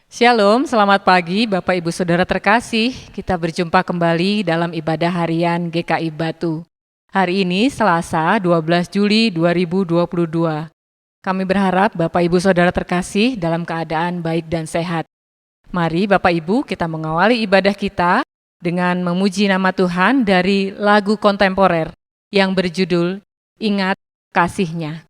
Shalom, selamat pagi Bapak Ibu Saudara terkasih. Kita berjumpa kembali dalam ibadah harian GKI Batu. Hari ini Selasa 12 Juli 2022. Kami berharap Bapak Ibu Saudara terkasih dalam keadaan baik dan sehat. Mari Bapak Ibu kita mengawali ibadah kita dengan memuji nama Tuhan dari lagu kontemporer yang berjudul Ingat Kasih-Nya.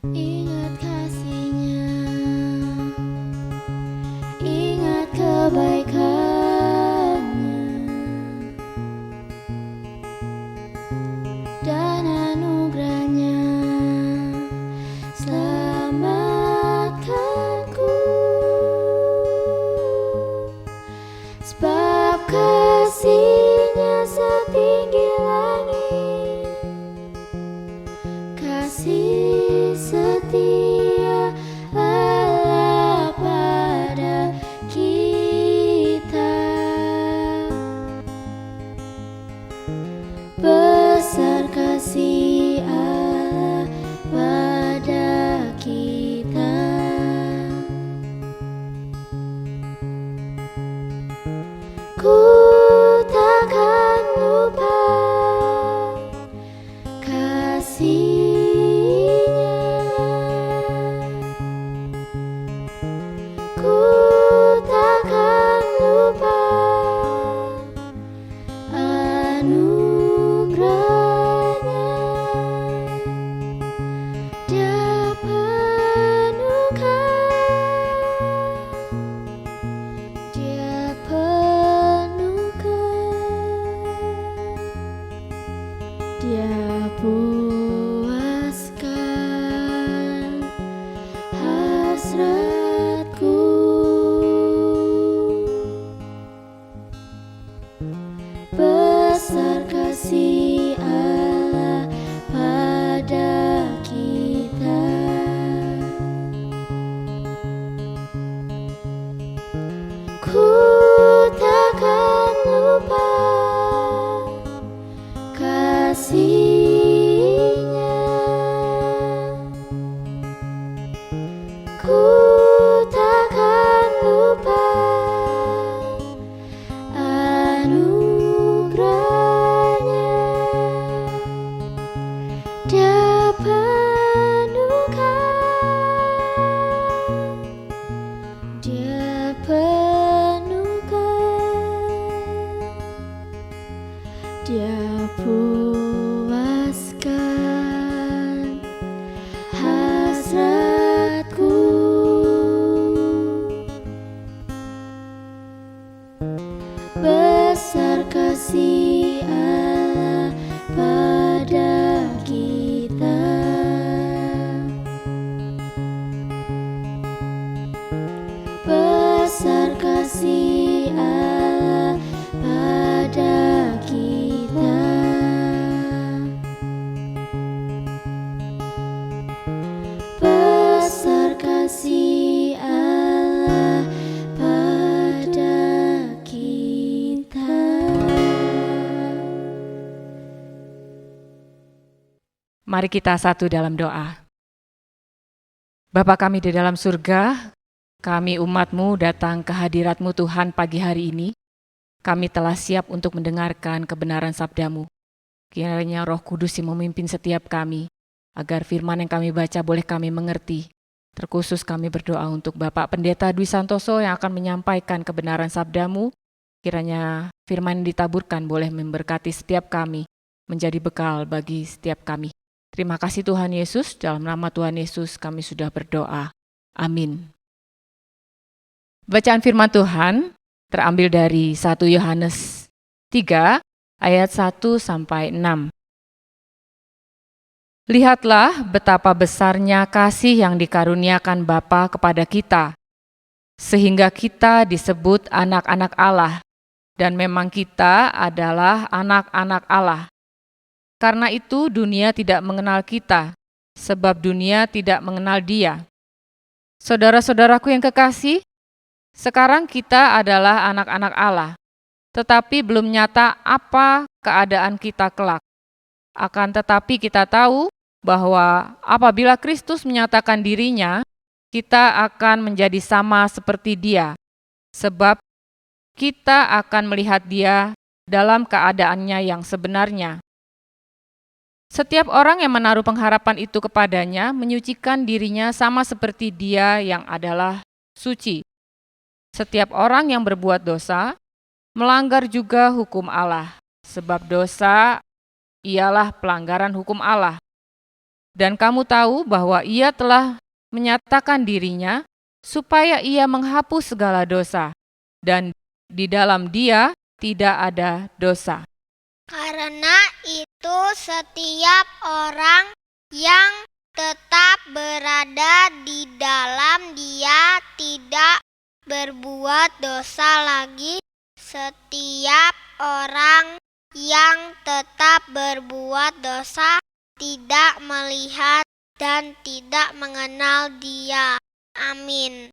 Ingat kasih-Nya, ingat kebaikan-Nya dan anugerah-Nya, selamatkanku. Sebab kasih-Nya setinggi langit, kasih setia Allah pada kita. Besar kasih Allah pada kita. Ku takkan lupa kasih-Nya. Ku takkan lupa anugerah-Nya. Dia penuhkan, Dia penuhkan, Dia puaskan hasratku. Besar kasih Allah pada kita. Ku takkan lupa kasih-Nya. Ku takkan lupa anugerah-Nya. Dia penuhkan, Dia penuhkan, Dia puaskan hasratku. Besar kasih Allah pada kita. Besar kasih Allah pada kita. Besar kasih Allah pada kita. Mari kita satu dalam doa. Bapa kami di dalam surga, kami umat-Mu datang ke hadirat-Mu Tuhan pagi hari ini. Kami telah siap untuk mendengarkan kebenaran sabda-Mu. Kiranya Roh Kudus yang memimpin setiap kami, agar firman yang kami baca boleh kami mengerti. Terkhusus kami berdoa untuk Bapak Pendeta Dwi Santoso yang akan menyampaikan kebenaran sabda-Mu. Kiranya firman yang ditaburkan boleh memberkati setiap kami, menjadi bekal bagi setiap kami. Terima kasih Tuhan Yesus, dalam nama Tuhan Yesus kami sudah berdoa. Amin. Bacaan firman Tuhan terambil dari 1 Yohanes 3 ayat 1 sampai 6. Lihatlah betapa besarnya kasih yang dikaruniakan Bapa kepada kita, sehingga kita disebut anak-anak Allah, dan memang kita adalah anak-anak Allah. Karena itu dunia tidak mengenal kita, sebab dunia tidak mengenal Dia. Saudara-saudaraku yang kekasih, sekarang kita adalah anak-anak Allah, tetapi belum nyata apa keadaan kita kelak. Akan tetapi kita tahu bahwa apabila Kristus menyatakan dirinya, kita akan menjadi sama seperti Dia, sebab kita akan melihat Dia dalam keadaannya yang sebenarnya. Setiap orang yang menaruh pengharapan itu kepadanya menyucikan dirinya sama seperti Dia yang adalah suci. Setiap orang yang berbuat dosa melanggar juga hukum Allah, sebab dosa ialah pelanggaran hukum Allah. Dan kamu tahu bahwa Ia telah menyatakan dirinya supaya Ia menghapus segala dosa, dan di dalam Dia tidak ada dosa. Karena itu setiap orang yang tetap berada di dalam Dia tidak berbuat dosa lagi. Setiap orang yang tetap berbuat dosa tidak melihat dan tidak mengenal Dia. Amin.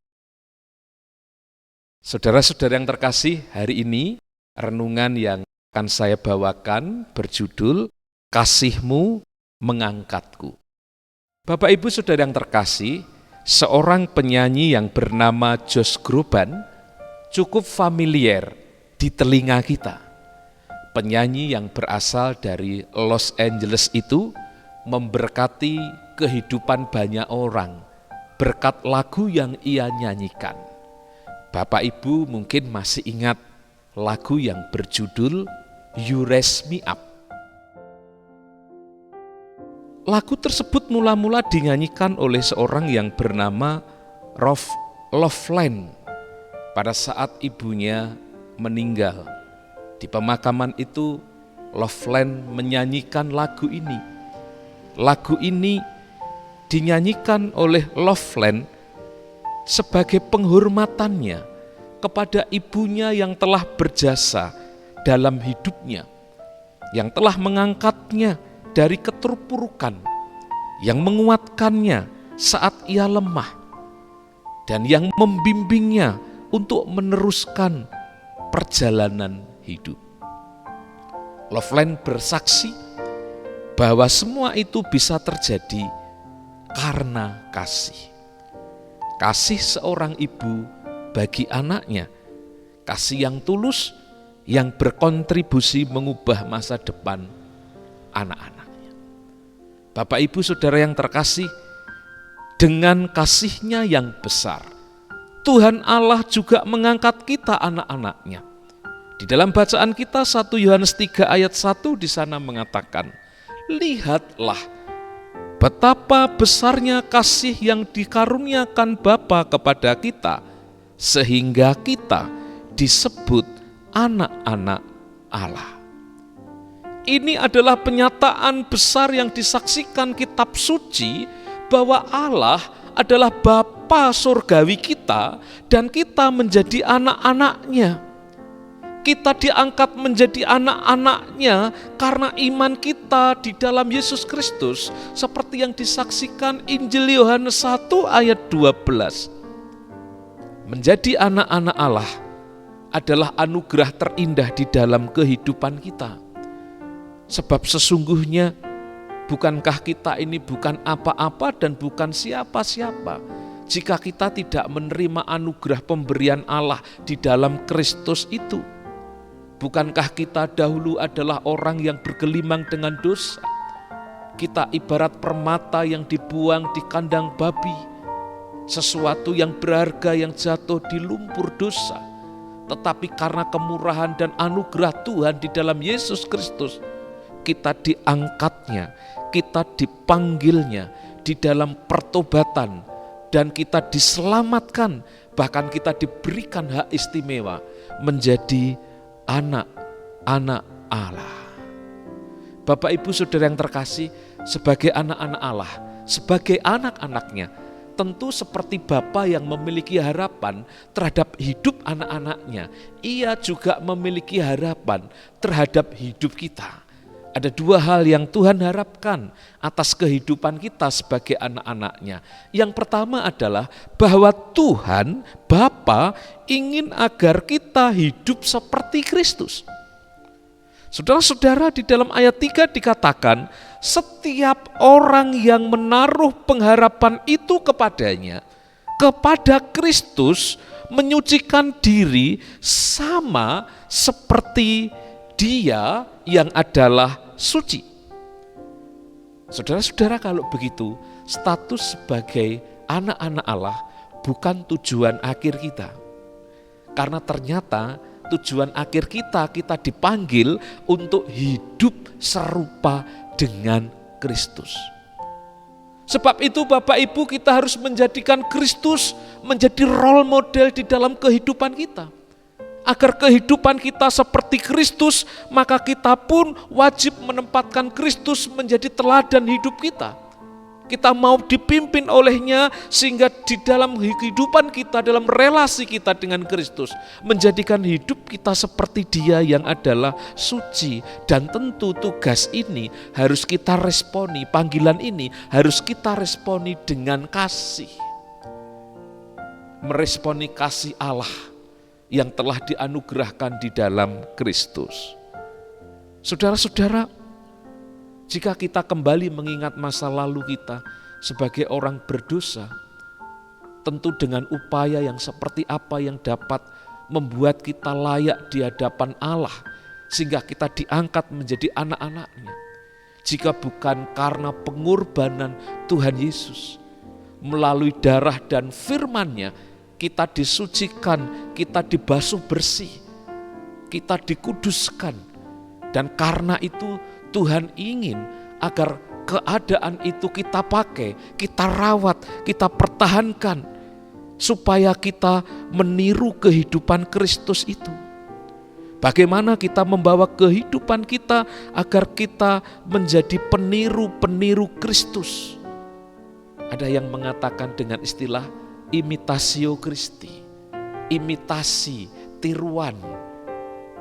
Saudara-saudara yang terkasih, hari ini renungan yang akan saya bawakan berjudul Kasih-Mu Mengangkatku. Bapak Ibu Saudara yang terkasih, seorang penyanyi yang bernama Josh Groban cukup familiar di telinga kita. Penyanyi yang berasal dari Los Angeles itu memberkati kehidupan banyak orang berkat lagu yang ia nyanyikan. Bapak Ibu mungkin masih ingat lagu yang berjudul You Raise Me Up. Lagu tersebut mula-mula dinyanyikan oleh seorang yang bernama Rolf Loveland pada saat ibunya meninggal. Di pemakaman itu, Loveland menyanyikan lagu ini. Lagu ini dinyanyikan oleh Loveland sebagai penghormatannya kepada ibunya yang telah berjasa dalam hidupnya, yang telah mengangkatnya dari keterpurukan, yang menguatkannya saat ia lemah, dan yang membimbingnya untuk meneruskan perjalanan hidup. Loveland bersaksi bahwa semua itu bisa terjadi karena kasih. Kasih seorang ibu bagi anaknya, kasih yang tulus yang berkontribusi mengubah masa depan anak-anaknya. Bapak Ibu Saudara yang terkasih, dengan kasih-Nya yang besar, Tuhan Allah juga mengangkat kita anak-anaknya. Di dalam bacaan kita 1 Yohanes 3 ayat 1 di sana mengatakan, lihatlah betapa besarnya kasih yang dikaruniakan Bapa kepada kita, sehingga kita disebut anak-anak Allah. Ini adalah penyataan besar yang disaksikan kitab suci bahwa Allah adalah Bapa surgawi kita dan kita menjadi anak-anaknya. Kita diangkat menjadi anak-anaknya karena iman kita di dalam Yesus Kristus, seperti yang disaksikan Injil Yohanes 1 ayat 12. Menjadi anak-anak Allah adalah anugerah terindah di dalam kehidupan kita. Sebab sesungguhnya bukankah kita ini bukan apa-apa dan bukan siapa-siapa jika kita tidak menerima anugerah pemberian Allah di dalam Kristus itu. Bukankah kita dahulu adalah orang yang bergelimang dengan dosa? Kita ibarat permata yang dibuang di kandang babi, sesuatu yang berharga yang jatuh di lumpur dosa. Tetapi karena kemurahan dan anugerah Tuhan di dalam Yesus Kristus, kita diangkatnya, kita dipanggilnya di dalam pertobatan, dan kita diselamatkan, bahkan kita diberikan hak istimewa menjadi anak-anak Allah. Bapak Ibu Saudara yang terkasih, sebagai anak-anak Allah, sebagai anak-anaknya, tentu seperti Bapa yang memiliki harapan terhadap hidup anak-anaknya, Ia juga memiliki harapan terhadap hidup kita. Ada dua hal yang Tuhan harapkan atas kehidupan kita sebagai anak-anak-Nya. Yang pertama adalah bahwa Tuhan, Bapa, ingin agar kita hidup seperti Kristus. Saudara-saudara, di dalam ayat 3 dikatakan, setiap orang yang menaruh pengharapan itu kepadanya, kepada Kristus, menyucikan diri sama seperti Dia yang adalah suci. Saudara-saudara, kalau begitu, status sebagai anak-anak Allah bukan tujuan akhir kita. Karena ternyata tujuan akhir kita dipanggil untuk hidup serupa dengan Kristus. Sebab itu Bapak Ibu, kita harus menjadikan Kristus menjadi role model di dalam kehidupan kita. Agar kehidupan kita seperti Kristus, maka kita pun wajib menempatkan Kristus menjadi teladan hidup kita. Kita mau dipimpin olehnya sehingga di dalam kehidupan kita, dalam relasi kita dengan Kristus, menjadikan hidup kita seperti Dia yang adalah suci. Dan tentu tugas ini harus kita responi, panggilan ini harus kita responi dengan kasih. Meresponi kasih Allah yang telah dianugerahkan di dalam Kristus. Saudara-saudara, jika kita kembali mengingat masa lalu kita sebagai orang berdosa, tentu dengan upaya yang seperti apa yang dapat membuat kita layak di hadapan Allah, sehingga kita diangkat menjadi anak-anak-Nya. Jika bukan karena pengorbanan Tuhan Yesus, melalui darah dan firman-Nya, kita disucikan, kita dibasuh bersih, kita dikuduskan. Dan karena itu Tuhan ingin agar keadaan itu kita pakai, kita rawat, kita pertahankan, supaya kita meniru kehidupan Kristus itu. Bagaimana kita membawa kehidupan kita agar kita menjadi peniru-peniru Kristus. Ada yang mengatakan dengan istilah imitatio Christi, imitasi, tiruan.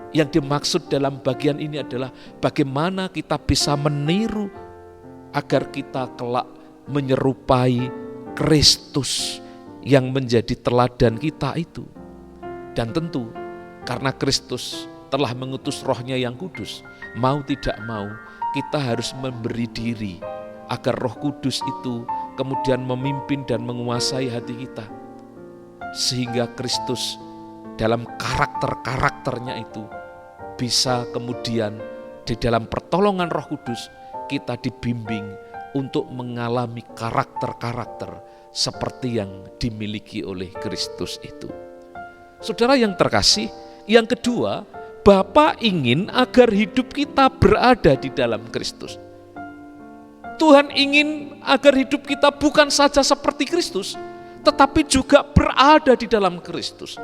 Yang dimaksud dalam bagian ini adalah bagaimana kita bisa meniru agar kita kelak menyerupai Kristus yang menjadi teladan kita itu. Dan tentu karena Kristus telah mengutus Roh-Nya yang kudus, mau tidak mau kita harus memberi diri agar Roh Kudus itu kemudian memimpin dan menguasai hati kita. Sehingga Kristus dalam karakter-karakternya itu bisa kemudian di dalam pertolongan Roh Kudus kita dibimbing untuk mengalami karakter-karakter seperti yang dimiliki oleh Kristus itu. Saudara yang terkasih, yang kedua, Bapa ingin agar hidup kita berada di dalam Kristus. Tuhan ingin agar hidup kita bukan saja seperti Kristus, tetapi juga berada di dalam Kristus.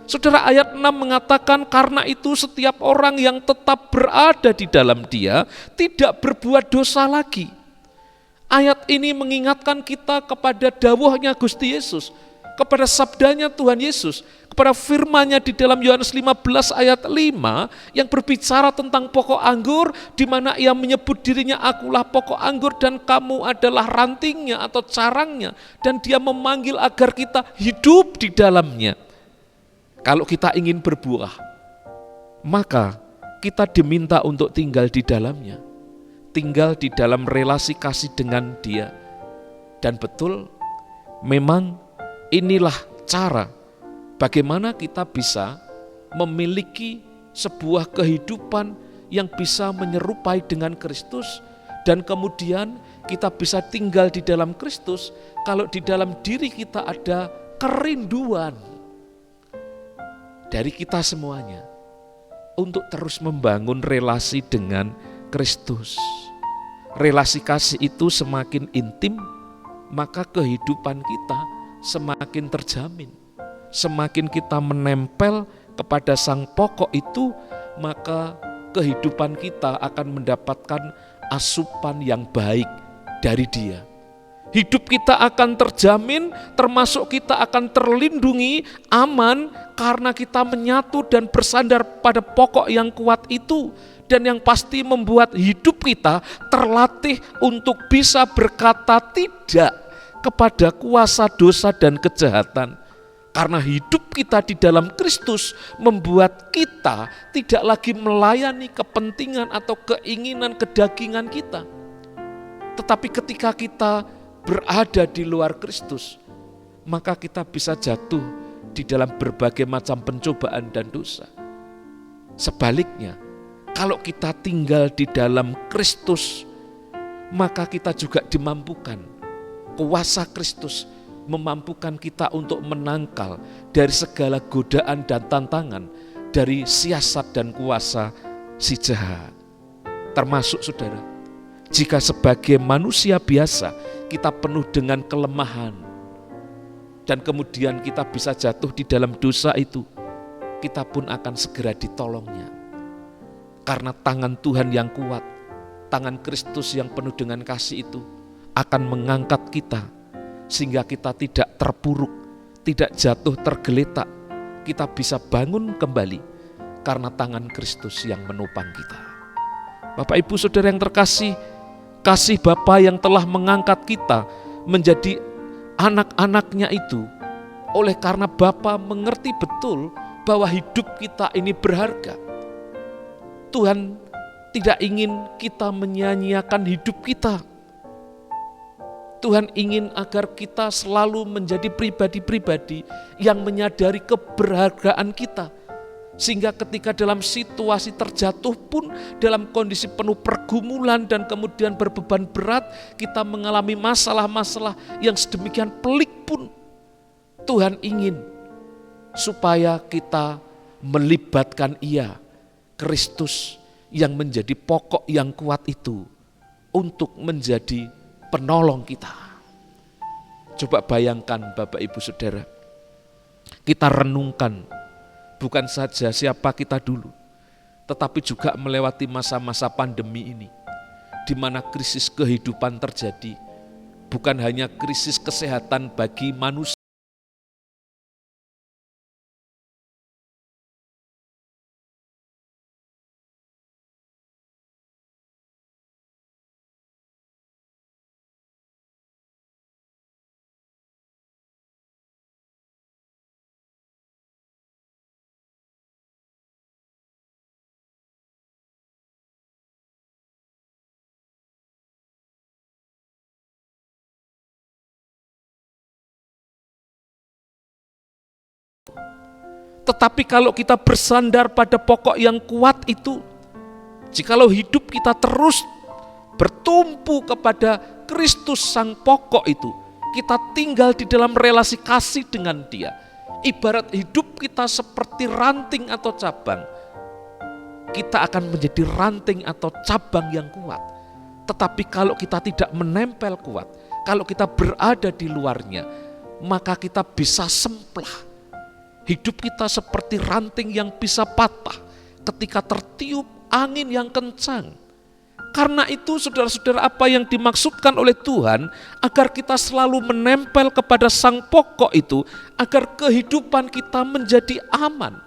Saudara, ayat 6 mengatakan, karena itu setiap orang yang tetap berada di dalam Dia tidak berbuat dosa lagi. Ayat ini mengingatkan kita kepada dawuhnya Gusti Yesus, kepada sabdanya Tuhan Yesus, kepada firman-Nya di dalam Yohanes 15 ayat 5 yang berbicara tentang pokok anggur, di mana Ia menyebut dirinya, akulah pokok anggur dan kamu adalah rantingnya atau carangnya, dan Dia memanggil agar kita hidup di dalamnya. Kalau kita ingin berbuah, maka kita diminta untuk tinggal di dalamnya, tinggal di dalam relasi kasih dengan Dia. Dan betul, memang inilah cara bagaimana kita bisa memiliki sebuah kehidupan yang bisa menyerupai dengan Kristus, dan kemudian kita bisa tinggal di dalam Kristus kalau di dalam diri kita ada kerinduan dari kita semuanya untuk terus membangun relasi dengan Kristus. Relasi kasih itu semakin intim, maka kehidupan kita semakin terjamin. Semakin kita menempel kepada sang pokok itu, maka kehidupan kita akan mendapatkan asupan yang baik dari Dia. Hidup kita akan terjamin, termasuk kita akan terlindungi, aman, karena kita menyatu dan bersandar pada pokok yang kuat itu. dan yang pasti membuat hidup kita terlatih untuk bisa berkata tidak kepada kuasa dosa dan kejahatan. Karena hidup kita di dalam Kristus membuat kita tidak lagi melayani kepentingan atau keinginan kedagingan kita. Tetapi ketika kita berada di luar Kristus, maka kita bisa jatuh di dalam berbagai macam pencobaan dan dosa. Sebaliknya, kalau kita tinggal di dalam Kristus, maka kita juga dimampukan. Kuasa Kristus memampukan kita untuk menangkal dari segala godaan dan tantangan dari siasat dan kuasa si jahat. Termasuk saudara, jika sebagai manusia biasa kita penuh dengan kelemahan dan kemudian kita bisa jatuh di dalam dosa itu, kita pun akan segera ditolongnya. Karena tangan Tuhan yang kuat, tangan Kristus yang penuh dengan kasih itu akan mengangkat kita sehingga kita tidak terpuruk, tidak jatuh tergeletak. Kita bisa bangun kembali karena tangan Kristus yang menopang kita. Bapak Ibu Saudara yang terkasih, kasih Bapa yang telah mengangkat kita menjadi anak-anaknya itu, oleh karena Bapa mengerti betul bahwa hidup kita ini berharga. Tuhan tidak ingin kita menyia-nyiakan hidup kita. Tuhan ingin agar kita selalu menjadi pribadi-pribadi yang menyadari keberhargaan kita. Sehingga ketika dalam situasi terjatuh pun, dalam kondisi penuh pergumulan dan kemudian berbeban berat, kita mengalami masalah-masalah yang sedemikian pelik pun, Tuhan ingin supaya kita melibatkan Ia, Kristus yang menjadi pokok yang kuat itu, untuk menjadi penolong kita. Coba bayangkan Bapak Ibu Saudara, kita renungkan bukan saja siapa kita dulu, tetapi juga melewati masa-masa pandemi ini, di mana krisis kehidupan terjadi, bukan hanya krisis kesehatan bagi manusia, tetapi kalau kita bersandar pada pokok yang kuat itu, jikalau hidup kita terus bertumpu kepada Kristus sang pokok itu, kita tinggal di dalam relasi kasih dengan Dia. Ibarat hidup kita seperti ranting atau cabang, kita akan menjadi ranting atau cabang yang kuat. Tetapi kalau kita tidak menempel kuat, kalau kita berada di luarnya, maka kita bisa semplah. Hidup kita seperti ranting yang bisa patah ketika tertiup angin yang kencang. Karena itu saudara-saudara, apa yang dimaksudkan oleh Tuhan agar kita selalu menempel kepada sang pokok itu, agar kehidupan kita menjadi aman,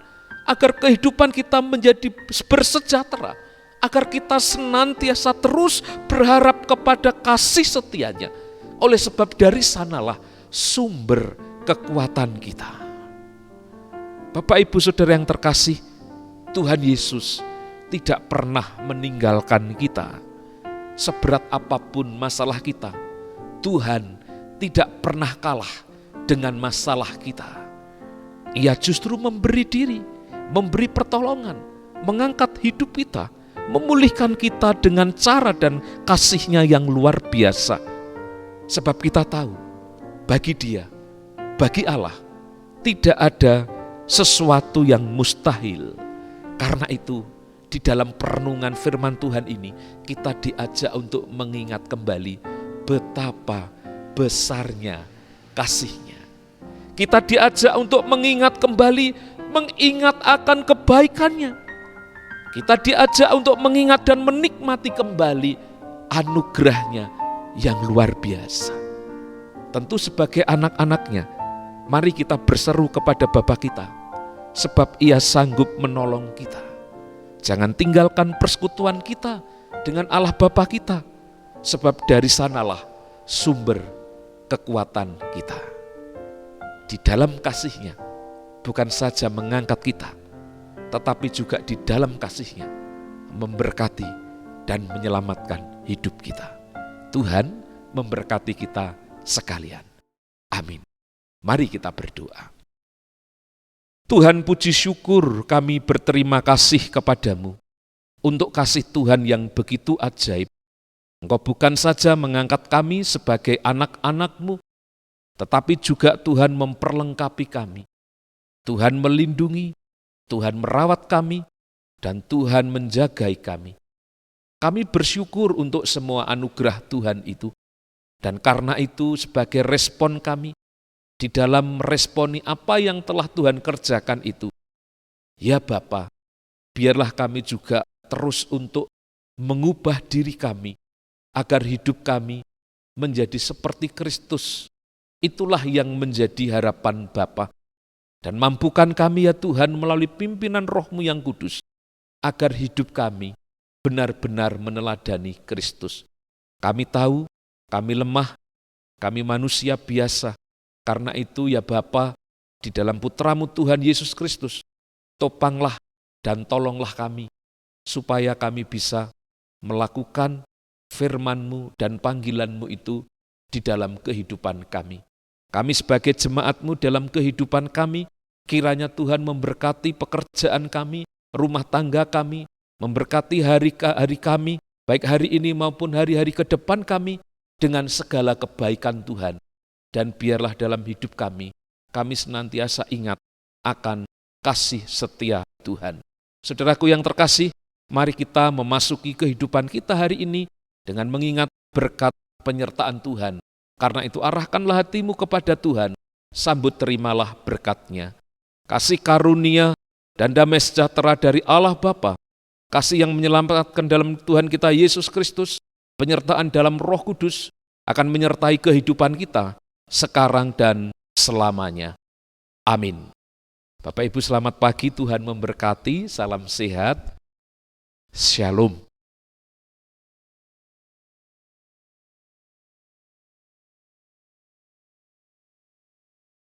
agar kehidupan kita menjadi bersejahtera, agar kita senantiasa terus berharap kepada kasih setianya. Oleh sebab dari sanalah sumber kekuatan kita. Bapak Ibu Saudara yang terkasih, Tuhan Yesus tidak pernah meninggalkan kita. Seberat apapun masalah kita, Tuhan tidak pernah kalah dengan masalah kita. Ia justru memberi diri, memberi pertolongan, mengangkat hidup kita, memulihkan kita dengan cara dan kasih-Nya yang luar biasa. Sebab kita tahu, bagi Dia, bagi Allah, tidak ada sesuatu yang mustahil. Karena itu di dalam perenungan firman Tuhan ini kita diajak untuk mengingat kembali betapa besarnya kasih-Nya. Kita diajak untuk mengingat kembali, mengingat akan kebaikan-Nya. Kita diajak untuk mengingat dan menikmati kembali anugerah-Nya yang luar biasa. Tentu sebagai anak-anak-Nya, mari kita berseru kepada Bapa kita, sebab Ia sanggup menolong kita. Jangan tinggalkan persekutuan kita dengan Allah Bapa kita, sebab dari sanalah sumber kekuatan kita. Di dalam kasih-Nya, bukan saja mengangkat kita, tetapi juga di dalam kasih-Nya memberkati dan menyelamatkan hidup kita. Tuhan memberkati kita sekalian. Amin. Mari kita berdoa. Tuhan, puji syukur kami berterima kasih kepadamu untuk kasih Tuhan yang begitu ajaib. Engkau bukan saja mengangkat kami sebagai anak-anak-Mu, tetapi juga Tuhan memperlengkapi kami. Tuhan melindungi, Tuhan merawat kami, dan Tuhan menjagai kami. Kami bersyukur untuk semua anugerah Tuhan itu. Dan karena itu sebagai respon kami, di dalam meresponi apa yang telah Tuhan kerjakan itu, ya Bapa, biarlah kami juga terus untuk mengubah diri kami, agar hidup kami menjadi seperti Kristus. Itulah yang menjadi harapan Bapa. Dan mampukan kami ya Tuhan melalui pimpinan Roh-Mu yang kudus, agar hidup kami benar-benar meneladani Kristus. Kami tahu, kami lemah, kami manusia biasa. Karena itu ya Bapa, di dalam Putra-Mu Tuhan Yesus Kristus, topanglah dan tolonglah kami, supaya kami bisa melakukan firman-Mu dan panggilan-Mu itu di dalam kehidupan kami. Kami sebagai jemaat-Mu dalam kehidupan kami, kiranya Tuhan memberkati pekerjaan kami, rumah tangga kami, memberkati hari kami, baik hari ini maupun hari-hari ke depan kami, dengan segala kebaikan Tuhan. Dan biarlah dalam hidup kami senantiasa ingat akan kasih setia Tuhan. Saudaraku yang terkasih, mari kita memasuki kehidupan kita hari ini dengan mengingat berkat penyertaan Tuhan. Karena itu arahkanlah hatimu kepada Tuhan, sambut terimalah berkat-Nya. Kasih karunia dan damai sejahtera dari Allah Bapa, kasih yang menyelamatkan dalam Tuhan kita Yesus Kristus, penyertaan dalam Roh Kudus akan menyertai kehidupan kita sekarang dan selamanya. Amin. Bapak Ibu selamat pagi, Tuhan memberkati, salam sehat, shalom.